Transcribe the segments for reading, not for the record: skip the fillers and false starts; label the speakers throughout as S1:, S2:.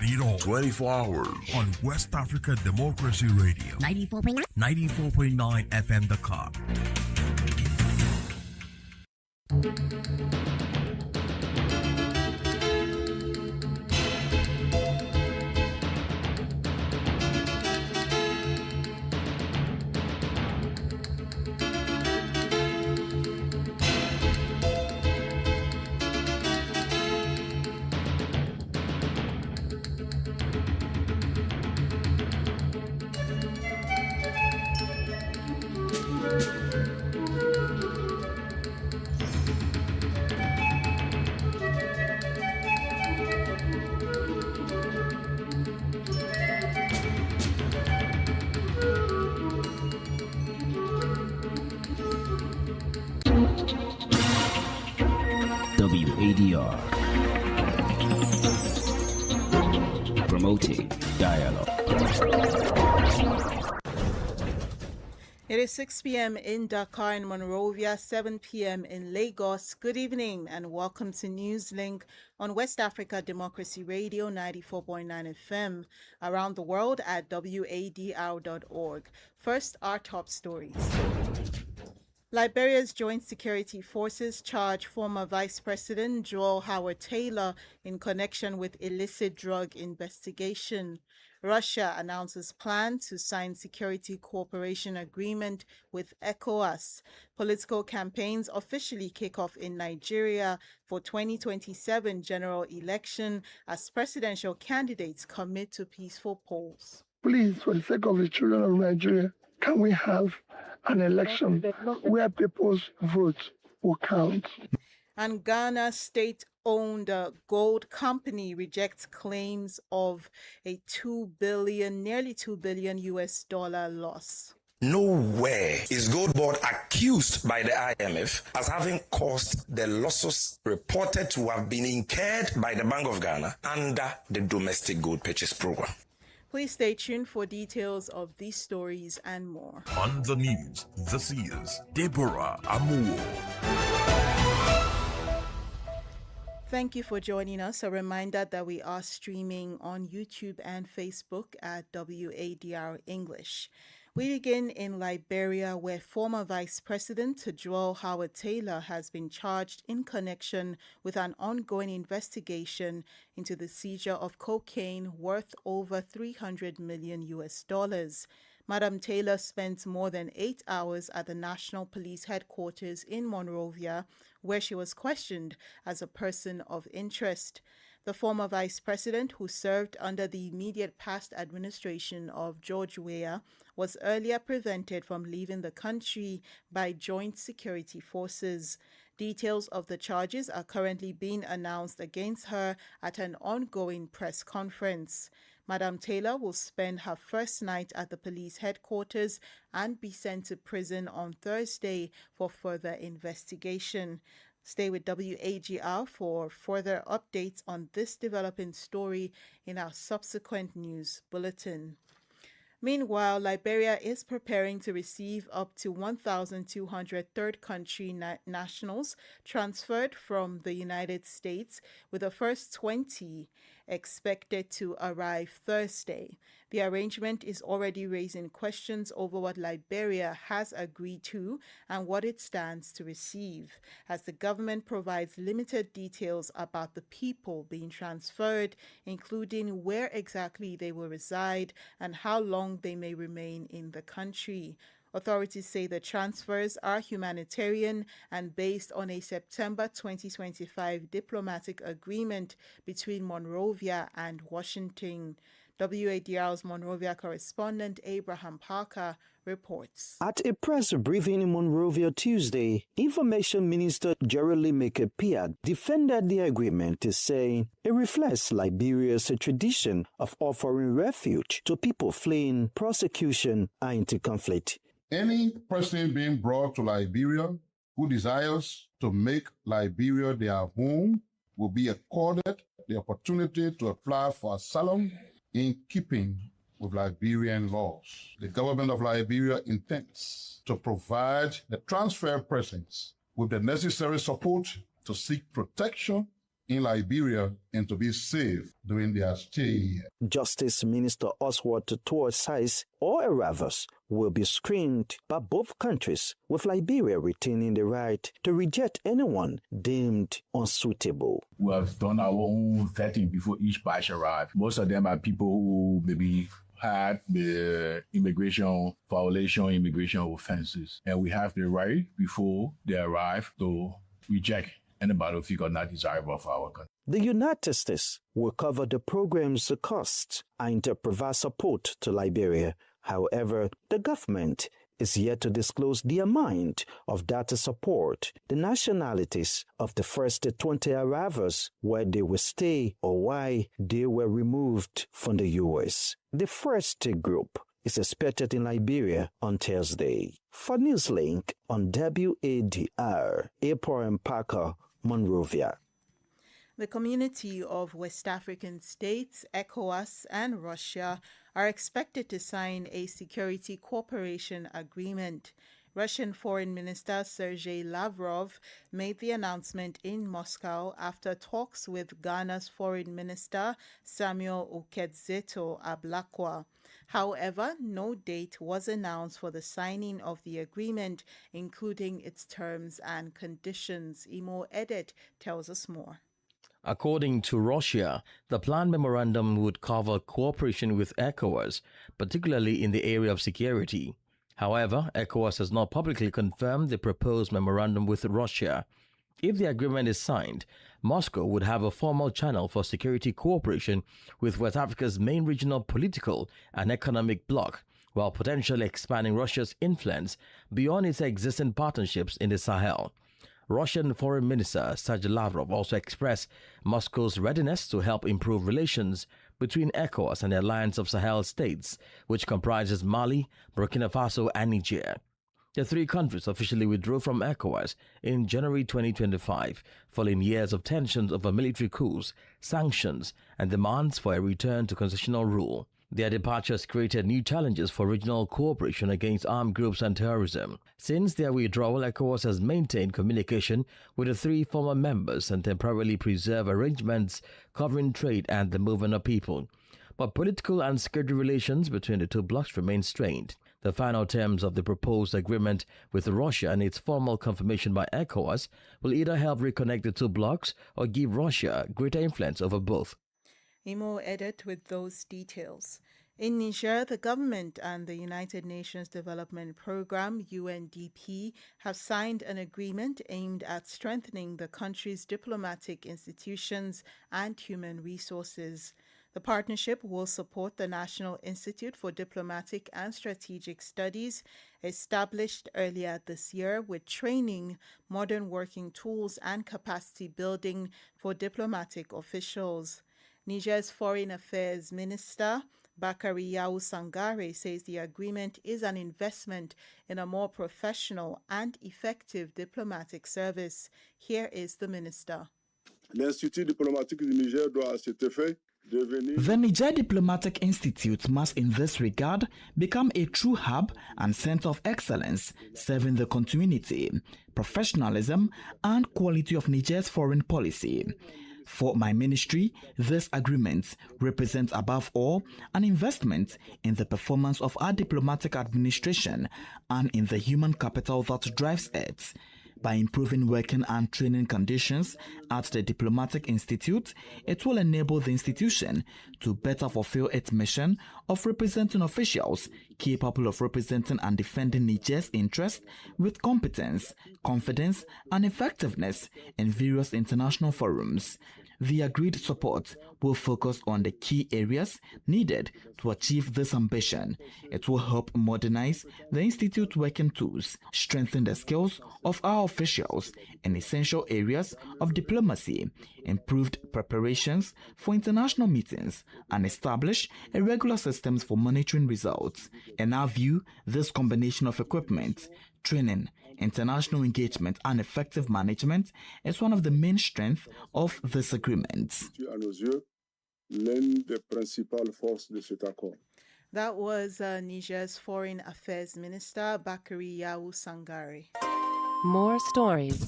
S1: Get it all 24 hours on West Africa Democracy Radio 94.9 FM Dakar.
S2: WADR, promoting dialogue.
S3: It is 6 p.m. in Dakar and Monrovia, 7 p.m. in Lagos. Good evening and welcome to Newslink on West Africa Democracy Radio 94.9 FM, around the world at wadr.org. First, our top stories. Liberia's Joint Security Forces charge former Vice President Joel Howard Taylor in connection with illicit drug investigation. Russia announces plan to sign security cooperation agreement with ECOWAS. Political campaigns officially kick off in Nigeria for 2027 general election as presidential candidates commit to peaceful polls.
S4: Please, for the sake of the children of Nigeria, can we have an election where people's vote will count?
S3: And Ghana state-owned gold company rejects claims of a nearly $2 billion US loss.
S5: Nowhere is Gold Board accused by the IMF as having caused the losses reported to have been incurred by the Bank of Ghana under the domestic gold purchase program.
S3: Please stay tuned for details of these stories and more.
S1: On the news, this is Deborah Amour.
S3: Thank you for joining us. A reminder that we are streaming on YouTube and Facebook at WADR English. We begin in Liberia, where former Vice President Joel Howard Taylor has been charged in connection with an ongoing investigation into the seizure of cocaine worth over $300 million US. Madam Taylor spent more than 8 hours at the National Police Headquarters in Monrovia, where she was questioned as a person of interest. The former vice president, who served under the immediate past administration of George Weah, was earlier prevented from leaving the country by joint security forces. Details of the charges are currently being announced against her at an ongoing press conference. Madam Taylor will spend her first night at the police headquarters and be sent to prison on Thursday for further investigation. Stay with WAGR for further updates on this developing story in our subsequent news bulletin. Meanwhile, Liberia is preparing to receive up to 1,200 third country nationals transferred from the United States, with the first 20 expected to arrive Thursday. The arrangement is already raising questions over what Liberia has agreed to and what it stands to receive, as the government provides limited details about the people being transferred, including where exactly they will reside and how long they may remain in the country. Authorities say the transfers are humanitarian and based on a September 2025 diplomatic agreement between Monrovia and Washington. WADR's Monrovia correspondent Abraham Parker reports.
S6: At a press briefing in Monrovia Tuesday, Information Minister Jerry Piat defended the agreement, saying it reflects Liberia's tradition of offering refuge to people fleeing persecution and conflict.
S7: Any person being brought to Liberia who desires to make Liberia their home will be accorded the opportunity to apply for asylum in keeping with Liberian laws. The government of Liberia intends to provide the transfer persons with the necessary support to seek protection in Liberia and to be safe during their stay here.
S6: Justice Minister Oswald Tutuorsais or Eravas will be screened by both countries, with Liberia retaining the right to reject anyone deemed unsuitable.
S2: We have done our own vetting before each batch arrives. Most of them are people who maybe had the immigration offenses. And we have the right before they arrive to reject anybody who figure not desirable for our country.
S6: The United States will cover the program's costs and provide support to Liberia. However, the government is yet to disclose the amount of data support, the nationalities of the first 20 arrivals, where they will stay or why they were removed from the U.S. The first group is expected in Liberia on Thursday. For Newslink on WADR, April and Parker, Monrovia.
S3: The Community of West African States, ECOWAS, and Russia are expected to sign a security cooperation agreement. Russian Foreign Minister Sergei Lavrov made the announcement in Moscow after talks with Ghana's Foreign Minister Samuel Okudzeto Ablakwa. However, no date was announced for the signing of the agreement, including its terms and conditions. Imo Edet tells us more.
S8: According to Russia, the planned memorandum would cover cooperation with ECOWAS, particularly in the area of security. However, ECOWAS has not publicly confirmed the proposed memorandum with Russia. If the agreement is signed, Moscow would have a formal channel for security cooperation with West Africa's main regional political and economic bloc, while potentially expanding Russia's influence beyond its existing partnerships in the Sahel. Russian Foreign Minister Sergei Lavrov also expressed Moscow's readiness to help improve relations between ECOWAS and the Alliance of Sahel States, which comprises Mali, Burkina Faso, and Niger. The three countries officially withdrew from ECOWAS in January 2025, following years of tensions over military coups, sanctions, and demands for a return to constitutional rule. Their departures created new challenges for regional cooperation against armed groups and terrorism. Since their withdrawal, ECOWAS has maintained communication with the three former members and temporarily preserved arrangements covering trade and the movement of people. But political and security relations between the two blocs remain strained. The final terms of the proposed agreement with Russia and its formal confirmation by ECOWAS will either help reconnect the two blocs or give Russia greater influence over both.
S3: Imo Edit with those details. In Niger, the government and the United Nations Development Programme, UNDP, have signed an agreement aimed at strengthening the country's diplomatic institutions and human resources. The partnership will support the National Institute for Diplomatic and Strategic Studies, established earlier this year, with training, modern working tools, and capacity building for diplomatic officials. Niger's Foreign Affairs Minister, Bakary Yahou Sangare, says the agreement is an investment in a more professional and effective diplomatic service. Here is the minister.
S9: L'Institut diplomatique du Niger doit à cet effet devenir.
S10: The Niger Diplomatic Institute must in this regard become a true hub and center of excellence, serving the continuity, professionalism, and quality of Niger's foreign policy. For my ministry, this agreement represents above all an investment in the performance of our diplomatic administration and in the human capital that drives it. By improving working and training conditions at the Diplomatic Institute, it will enable the institution to better fulfill its mission of representing officials capable of representing and defending Niger's interests with competence, confidence, and effectiveness in various international forums. The agreed support will focus on the key areas needed to achieve this ambition. It will help modernize the Institute's working tools, strengthen the skills of our officials in essential areas of diplomacy, improved preparations for international meetings, and establish a regular systems for monitoring results. In our view, this combination of equipment, training, international engagement, and effective management is one of the main strengths of this agreement.
S3: That was Niger's Foreign Affairs Minister, Bakary Yahou Sangare.
S11: More stories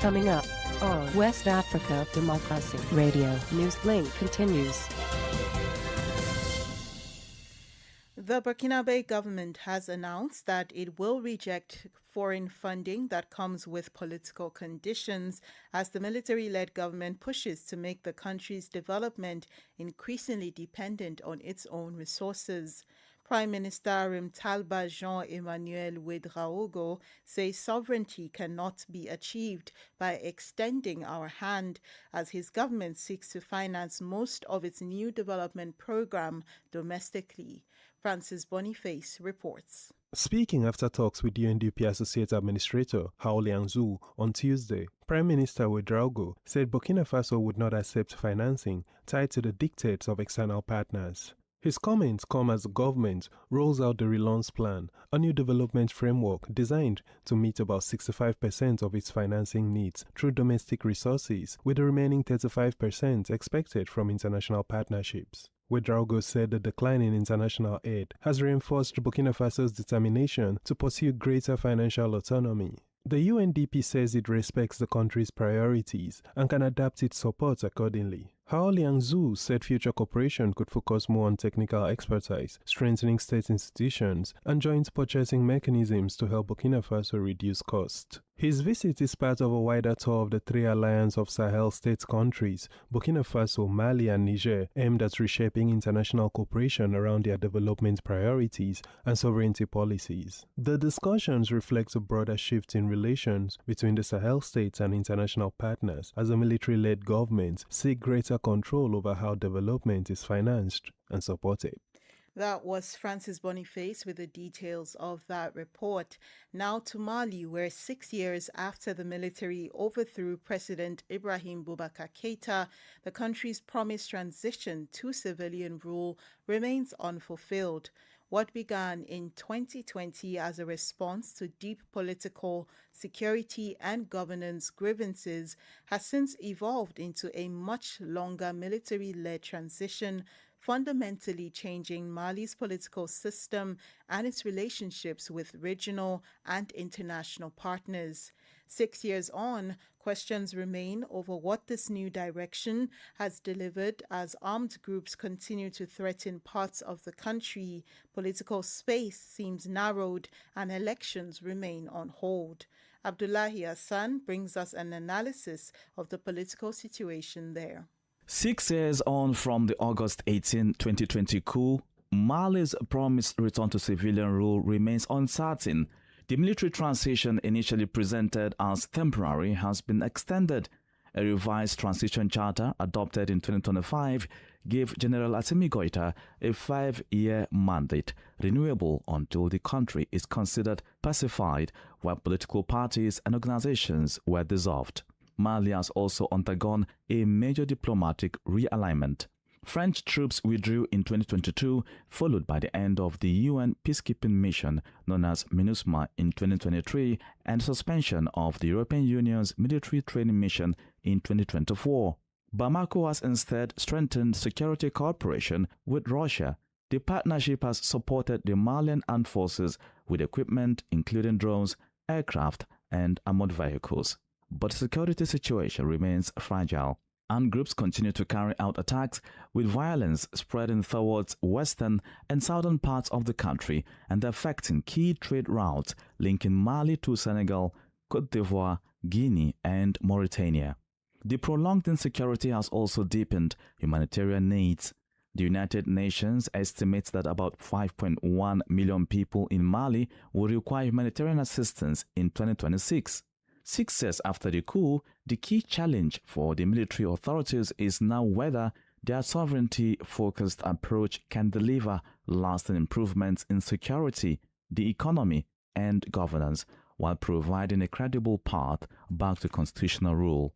S11: coming up. on West Africa Democracy Radio. Newslink continues.
S3: The Burkinabe government has announced that it will reject foreign funding that comes with political conditions as the military-led government pushes to make the country's development increasingly dependent on its own resources. Prime Minister Talba Jean-Emmanuel Ouedraogo says sovereignty cannot be achieved by extending our hand as his government seeks to finance most of its new development program domestically. Francis Boniface reports.
S12: Speaking after talks with UNDP Associate Administrator Hao Liangzu on Tuesday, Prime Minister Ouedraogo said Burkina Faso would not accept financing tied to the dictates of external partners. His comments come as the government rolls out the Relance Plan, a new development framework designed to meet about 65% of its financing needs through domestic resources, with the remaining 35% expected from international partnerships. Ouedraogo said the decline in international aid has reinforced Burkina Faso's determination to pursue greater financial autonomy. The UNDP says it respects the country's priorities and can adapt its support accordingly. Hao Liangzu said future cooperation could focus more on technical expertise, strengthening state institutions, and joint purchasing mechanisms to help Burkina Faso reduce costs. His visit is part of a wider tour of the three alliance of Sahel state countries, Burkina Faso, Mali, and Niger, aimed at reshaping international cooperation around their development priorities and sovereignty policies. The discussions reflect a broader shift in relations between the Sahel states and international partners as a military-led government seek greater control over how development is financed and supported.
S3: That was Francis Boniface with the details of that report. Now to Mali, where 6 years after the military overthrew President Ibrahim Boubacar Keïta, the country's promised transition to civilian rule remains unfulfilled. What began in 2020 as a response to deep political, security, and governance grievances has since evolved into a much longer military-led transition, fundamentally changing Mali's political system and its relationships with regional and international partners. 6 years on, questions remain over what this new direction has delivered as armed groups continue to threaten parts of the country, political space seems narrowed, and elections remain on hold. Abdullahi Hassan brings us an analysis of the political situation there.
S13: 6 years on from the August 18, 2020 coup, Mali's promised return to civilian rule remains uncertain. The military transition, initially presented as temporary, has been extended. A revised transition charter adopted in 2025 gave General Assimi Goïta a 5-year mandate, renewable until the country is considered pacified, while political parties and organizations were dissolved. Mali has also undergone a major diplomatic realignment. French troops withdrew in 2022, followed by the end of the UN peacekeeping mission known as MINUSMA in 2023 and suspension of the European Union's military training mission in 2024. Bamako has instead strengthened security cooperation with Russia. The partnership has supported the Malian armed forces with equipment including drones, aircraft, and armored vehicles. But the security situation remains fragile. Armed groups continue to carry out attacks, with violence spreading towards western and southern parts of the country and affecting key trade routes linking Mali to Senegal, Côte d'Ivoire, Guinea, and Mauritania. The prolonged insecurity has also deepened humanitarian needs. The United Nations estimates that about 5.1 million people in Mali will require humanitarian assistance in 2026. 6 years after the coup, the key challenge for the military authorities is now whether their sovereignty-focused approach can deliver lasting improvements in security, the economy, and governance, while providing a credible path back to constitutional rule.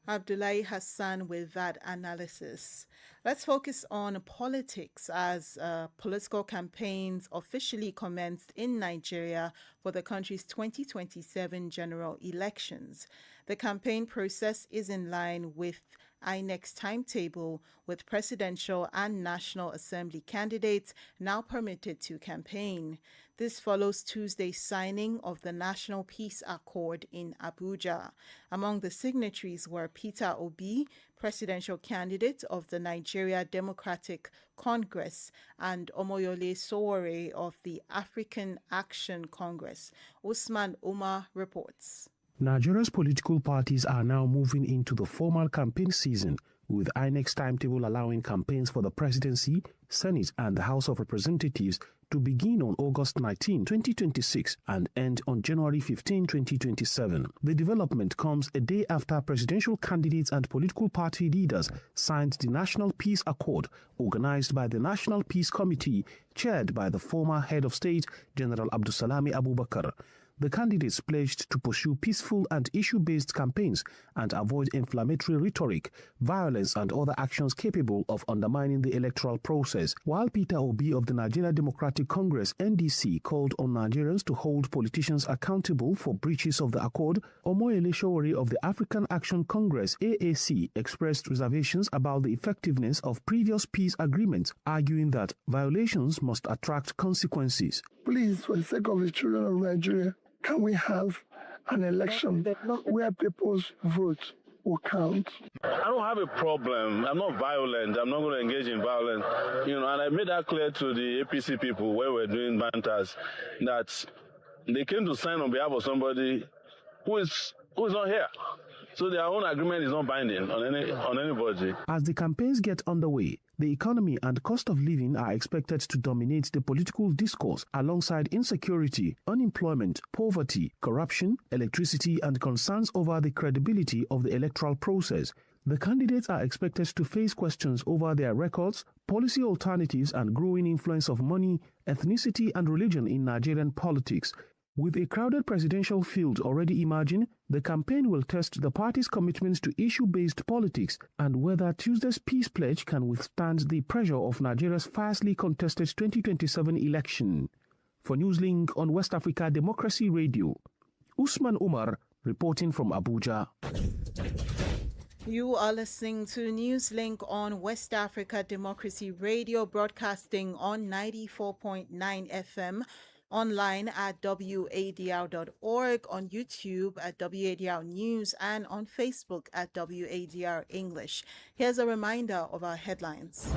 S3: Abdullahi Hassan with that analysis. Let's focus on politics as political campaigns officially commenced in Nigeria for the country's 2027 general elections. The campaign process is in line with INEC's timetable, with presidential and National Assembly candidates now permitted to campaign. This follows Tuesday's signing of the National Peace Accord in Abuja. Among the signatories were Peter Obi, presidential candidate of the Nigeria Democratic Congress, and Omoyole Sowore of the African Action Congress. Usman Umar reports.
S14: Nigeria's political parties are now moving into the formal campaign season, with INEC's timetable allowing campaigns for the presidency, Senate, and the House of Representatives to begin on August 19, 2026 and end on January 15, 2027. The development comes a day after presidential candidates and political party leaders signed the National Peace Accord organized by the National Peace Committee, chaired by the former head of state, General Abdulsalami Abubakar. The candidates pledged to pursue peaceful and issue-based campaigns and avoid inflammatory rhetoric, violence, and other actions capable of undermining the electoral process. While Peter Obi of the Nigeria Democratic Congress (NDC) called on Nigerians to hold politicians accountable for breaches of the accord, Omoyele Sowore of the African Action Congress (AAC) expressed reservations about the effectiveness of previous peace agreements, arguing that violations must attract consequences.
S4: Please, for the sake of the children of Nigeria, can we have an election where people's vote will count?
S15: I don't have a problem. I'm not violent. I'm not going to engage in violence. And I made that clear to the APC people where we're doing banters that they came to sign on behalf of somebody who is not here. So their own agreement is not binding on anybody.
S14: As the campaigns get underway, the economy and cost of living are expected to dominate the political discourse alongside insecurity, unemployment, poverty, corruption, electricity, and concerns over the credibility of the electoral process. The candidates are expected to face questions over their records, policy alternatives, and growing influence of money, ethnicity, and religion in Nigerian politics. With a crowded presidential field already emerging, the campaign will test the party's commitments to issue-based politics and whether Tuesday's peace pledge can withstand the pressure of Nigeria's fiercely contested 2027 election. For Newslink on West Africa Democracy Radio, Usman Umar reporting from Abuja.
S3: You are listening to Newslink on West Africa Democracy Radio, broadcasting on 94.9 FM. Online at wadr.org, on YouTube at WADR News, and on Facebook at WADR English. Here's a reminder of our headlines.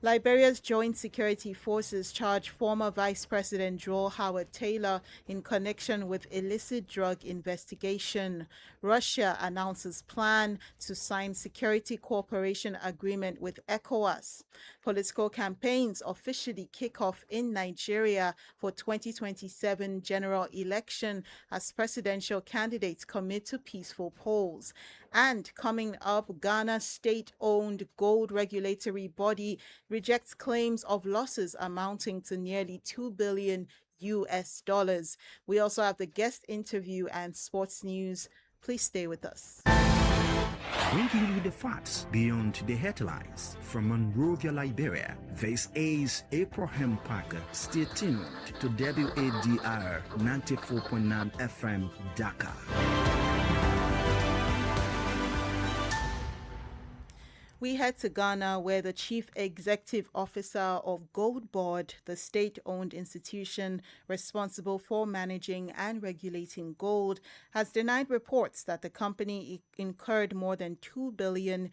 S3: Liberia's Joint Security Forces charge former Vice President Joel Howard Taylor in connection with illicit drug investigation. Russia announces plan to sign security cooperation agreement with ECOWAS. Political campaigns officially kick off in Nigeria for 2027 general election as presidential candidates commit to peaceful polls. And coming up, Ghana's state-owned gold regulatory body rejects claims of losses amounting to nearly $2 billion. We also have the guest interview and sports news. Please stay with us.
S16: Bringing you the facts beyond the headlines from Monrovia, Liberia. This is Abraham Parker. Stay tuned to WADR 94.9 FM Dakar.
S3: We head to Ghana, where the Chief Executive Officer of Gold Board, the state-owned institution responsible for managing and regulating gold, has denied reports that the company incurred more than $2 billion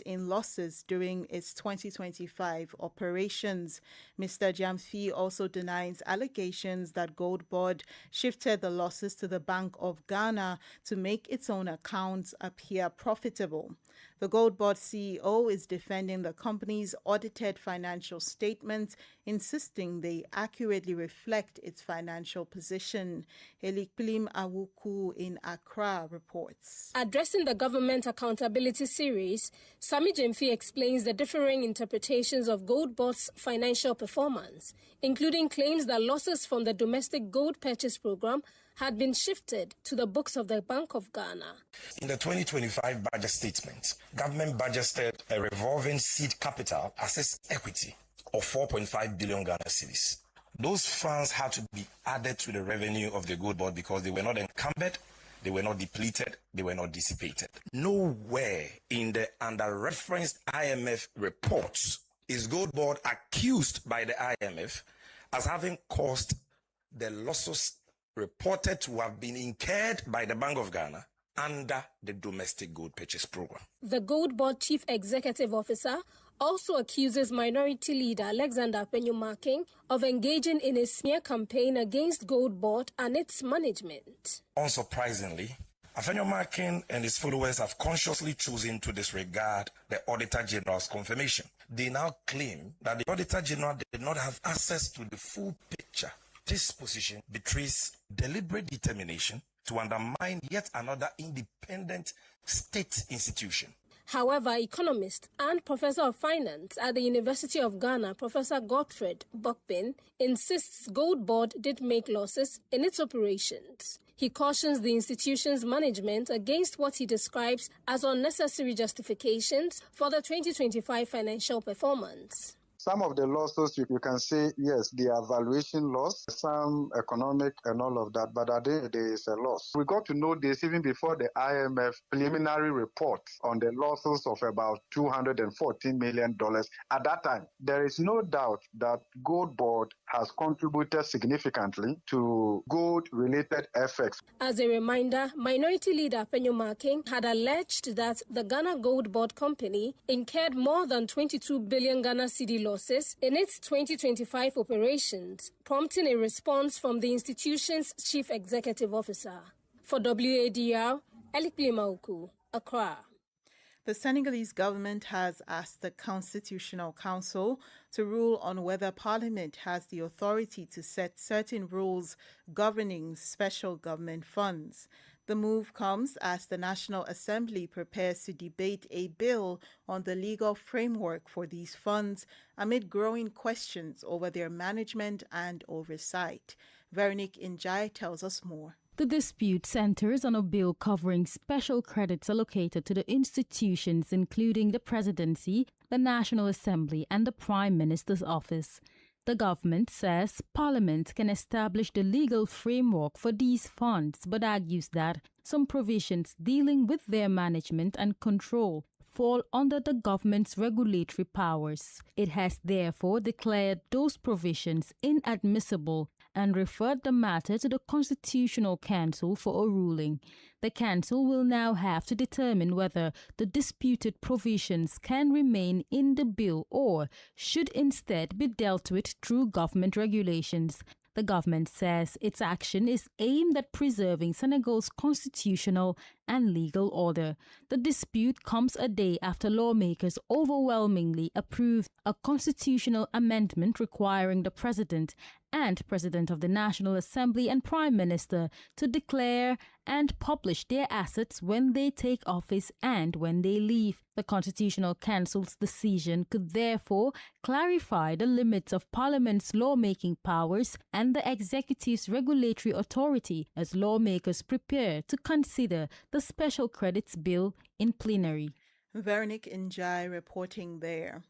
S3: in losses during its 2025 operations. Mr. Jamfi also denies allegations that Gold Board shifted the losses to the Bank of Ghana to make its own accounts appear profitable. The Gold Board CEO is defending the company's audited financial statements, insisting they accurately reflect its financial position. Elikplim Awuku in Accra reports.
S17: Addressing the Government Accountability Series, Sami Jemfi explains the differing interpretations of Gold Board's financial performance, including claims that losses from the domestic gold purchase program had been shifted to the books of the Bank of Ghana.
S5: In the 2025 budget statement, government budgeted a revolving seed capital assessed equity of 4.5 billion Ghana cedis. Those funds had to be added to the revenue of the Gold Board because they were not encumbered, they were not depleted, they were not dissipated. Nowhere in the under-referenced IMF reports is Gold Board accused by the IMF as having caused the losses reported to have been incurred by the Bank of Ghana under the domestic gold purchase program.
S17: The Gold Board Chief Executive Officer also accuses Minority Leader Alexander Penyumaking of engaging in a smear campaign against Gold Board and its management.
S5: Unsurprisingly, Penyumaking and his followers have consciously chosen to disregard the Auditor General's confirmation. They now claim that the Auditor General did not have access to the full picture. This position betrays deliberate determination to undermine yet another independent state institution.
S17: However, economist and professor of finance at the University of Ghana, Professor Godfred Bokpin, insists Gold Board did make losses in its operations. He cautions the institution's management against what he describes as unnecessary justifications for the 2025 financial performance.
S18: Some of the losses, you can say, yes, they are valuation loss, some economic and all of that, but at the end there is a loss. We got to know this even before the IMF preliminary report on the losses of about $214 million at that time. There is no doubt that Gold Board has contributed significantly to gold-related effects.
S17: As a reminder, Minority Leader Penyumaking had alleged that the Ghana Gold Board Company incurred more than 22 billion Ghana cedi losses in its 2025 operations, prompting a response from the institution's chief executive officer. For WADR, Elikli Mauku, Accra.
S3: The Senegalese government has asked the Constitutional Council to rule on whether Parliament has the authority to set certain rules governing special government funds. The move comes as the National Assembly prepares to debate a bill on the legal framework for these funds amid growing questions over their management and oversight. Veronique Njai tells us more.
S19: The dispute centers on a bill covering special credits allocated to the institutions including the Presidency, the National Assembly and the Prime Minister's Office. The government says Parliament can establish the legal framework for these funds, but argues that some provisions dealing with their management and control fall under the government's regulatory powers. It has therefore declared those provisions inadmissible and referred the matter to the Constitutional Council for a ruling. The Council will now have to determine whether the disputed provisions can remain in the bill or should instead be dealt with through government regulations. The government says its action is aimed at preserving Senegal's constitutional and legal order. The dispute comes a day after lawmakers overwhelmingly approved a constitutional amendment requiring the President and President of the National Assembly and Prime Minister to declare and publish their assets when they take office and when they leave. The Constitutional Council's decision could therefore clarify the limits of Parliament's lawmaking powers and the executive's regulatory authority as lawmakers prepare to consider the Special Credits Bill in plenary.
S3: Veronique Njai reporting there.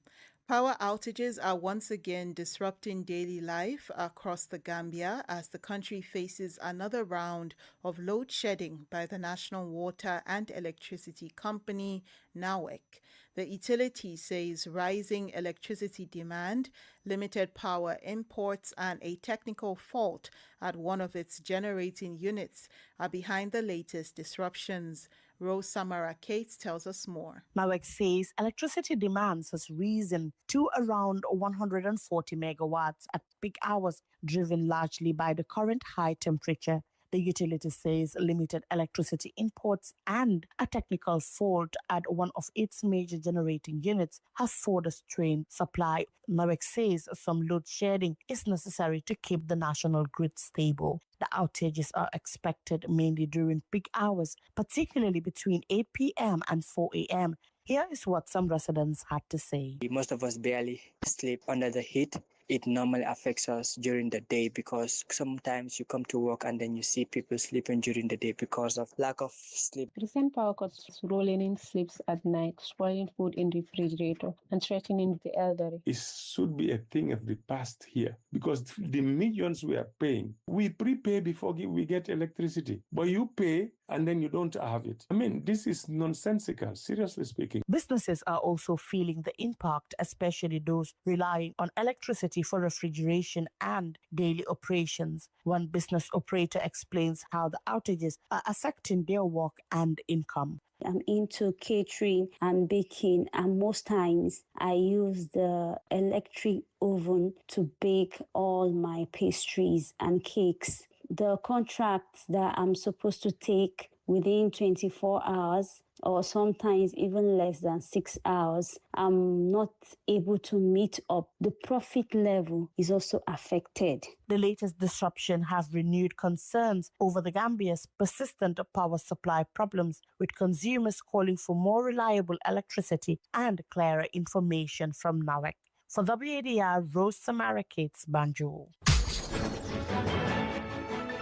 S3: Power outages are once again disrupting daily life across the Gambia as the country faces another round of load shedding by the National Water and Electricity Company, NAWEC. The utility says rising electricity demand, limited power imports, and a technical fault at one of its generating units are behind the latest disruptions. Rose Samara Kate tells us more.
S20: NAWEC says electricity demands has risen to around 140 megawatts at peak hours, driven largely by the current high temperature. The utility says limited electricity imports and a technical fault at one of its major generating units have further strained supply. NAWEC says some load shedding is necessary to keep the national grid stable. The outages are expected mainly during peak hours, particularly between 8 p.m. and 4 a.m. Here is what some residents had to say.
S21: Most of us barely sleep under the heat. It normally affects us during the day because sometimes you come to work and then you see people sleeping during the day because of lack of sleep.
S22: Recent power cuts rolling in sleeps at night, spoiling food in the refrigerator and threatening the elderly.
S23: It should be a thing of the past here because the millions we are paying, we prepay before we get electricity. But you pay and then you don't have it. I mean, this is nonsensical, seriously speaking.
S20: Businesses are also feeling the impact, especially those relying on electricity for refrigeration and daily operations. One business operator explains how the outages are affecting their work and income.
S1: I'm into catering and baking, and most times I use the electric oven to bake all my pastries and cakes. The contracts that I'm supposed to take within 24 hours or sometimes even less than 6 hours, I'm not able to meet up. The profit level is also affected.
S20: The latest disruption has renewed concerns over the Gambia's persistent power supply problems, with consumers calling for more reliable electricity and clearer information from NAWEC. For WADR, Rose Samara Cates, Banjul.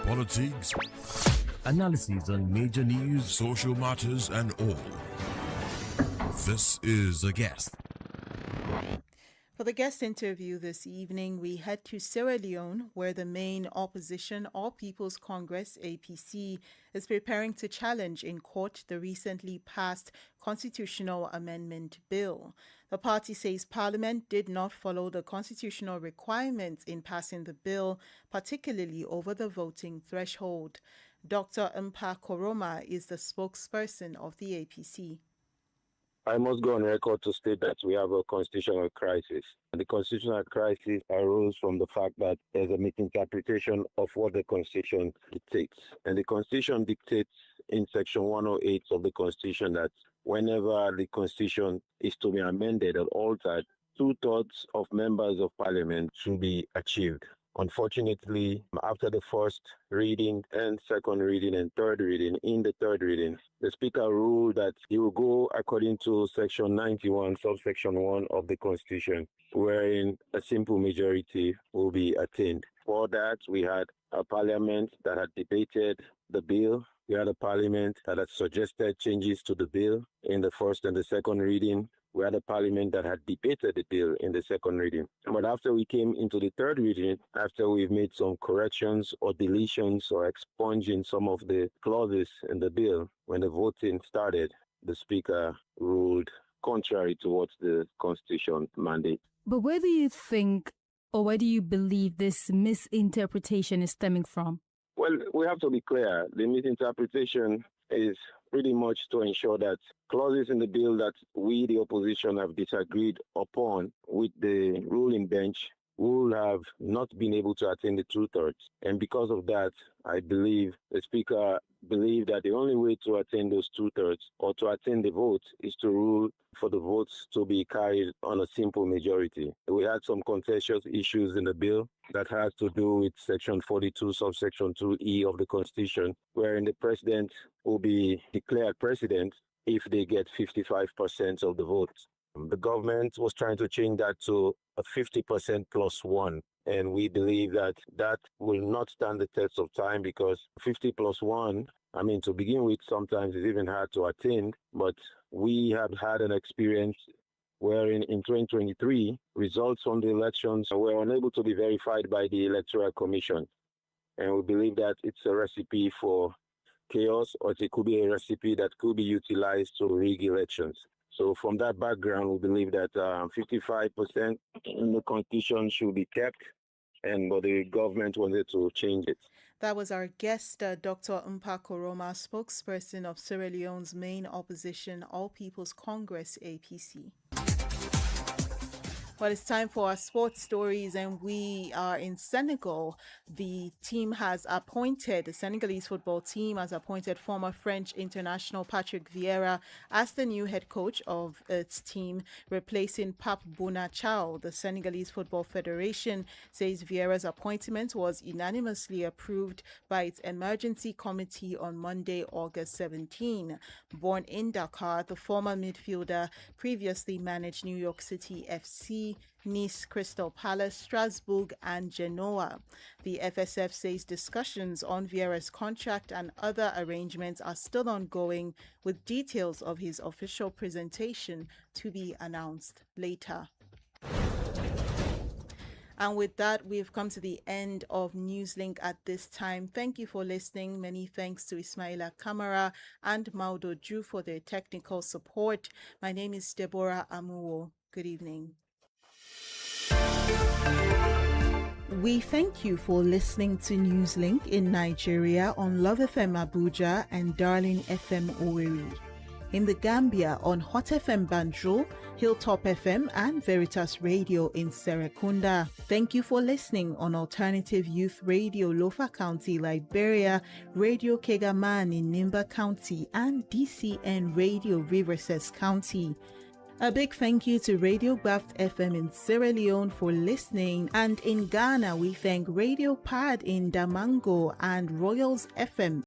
S2: Politics, analysis on major news, social matters, and all. This is The Guest.
S3: For the guest interview this evening, we head to Sierra Leone, where the main opposition, All People's Congress, APC, is preparing to challenge in court the recently passed constitutional amendment bill. The party says Parliament did not follow the constitutional requirements in passing the bill, particularly over the voting threshold. Dr. Mpa Koroma is the spokesperson of the APC.
S7: I must go on record to state that we have a constitutional crisis. The constitutional crisis arose from the fact that there's a misinterpretation of what the Constitution dictates. And the Constitution dictates in Section 108 of the Constitution that whenever the Constitution is to be amended or altered, 2/3 of members of Parliament should be achieved. Unfortunately, after the first reading and second reading and third reading, in the third reading, the Speaker ruled that he will go according to Section 91, subsection 1 of the Constitution, wherein a simple majority will be attained. For that, we had a Parliament that had debated the bill. We had a Parliament that had suggested changes to the bill in the first and the second reading. We had a Parliament that had debated the bill in the second reading. But after we came into the third reading, after we've made some corrections or deletions or expunging some of the clauses in the bill, when the voting started, the Speaker ruled contrary to what the Constitution mandates.
S19: But where do you think, or where do you believe this misinterpretation is stemming from?
S7: Well, we have to be clear. The misinterpretation is pretty much to ensure that clauses in the bill that we, the opposition, have disagreed upon with the ruling bench will have not been able to attain the 2/3. And because of that, I believe the Speaker believed that the only way to attain those 2/3 or to attain the vote is to rule for the votes to be carried on a simple majority. We had some contentious issues in the bill that had to do with Section 42, subsection 2E of the Constitution, wherein the president will be declared president if they get 55% of the votes. The government was trying to change that to a 50% plus one. And we believe that that will not stand the test of time because 50 plus one, I mean, to begin with, sometimes it's even hard to attain. But we have had an experience wherein in 2023, results from the elections were unable to be verified by the Electoral Commission. And we believe that it's a recipe for chaos, or it could be a recipe that could be utilized to rig elections. So from that background, we believe that 55% in the Constitution should be kept, but the government wanted to change it.
S3: That was our guest, Dr. Mpa Koroma, spokesperson of Sierra Leone's main opposition, All People's Congress, APC. Well, it's time for our sports stories, and we are in Senegal. The Senegalese football team has appointed former French international Patrick Vieira as the new head coach of its team, replacing Pape Bouna Thiaw. The Senegalese Football Federation says Vieira's appointment was unanimously approved by its emergency committee on Monday, August 17. Born in Dakar, the former midfielder previously managed New York City FC, Nice, Crystal Palace, Strasbourg, and Genoa. The FSF says discussions on Vieira's contract and other arrangements are still ongoing, with details of his official presentation to be announced later. And with that, we've come to the end of Newslink at this time. Thank you for listening. Many thanks to Ismaila Kamara and Maudo Ju for their technical support. My name is Deborah Amuwo. Good evening. We thank you for listening to Newslink in Nigeria on Love FM Abuja and Darling FM Owerri. In the Gambia on Hot FM Banjul, Hilltop FM and Veritas Radio in Serekunda. Thank you for listening on Alternative Youth Radio Lofa County, Liberia, Radio Kegaman in Nimba County and DCN Radio Riverses County. A big thank you to Radio Graft FM in Sierra Leone for listening, and in Ghana we thank Radio Pad in Damango and Royals FM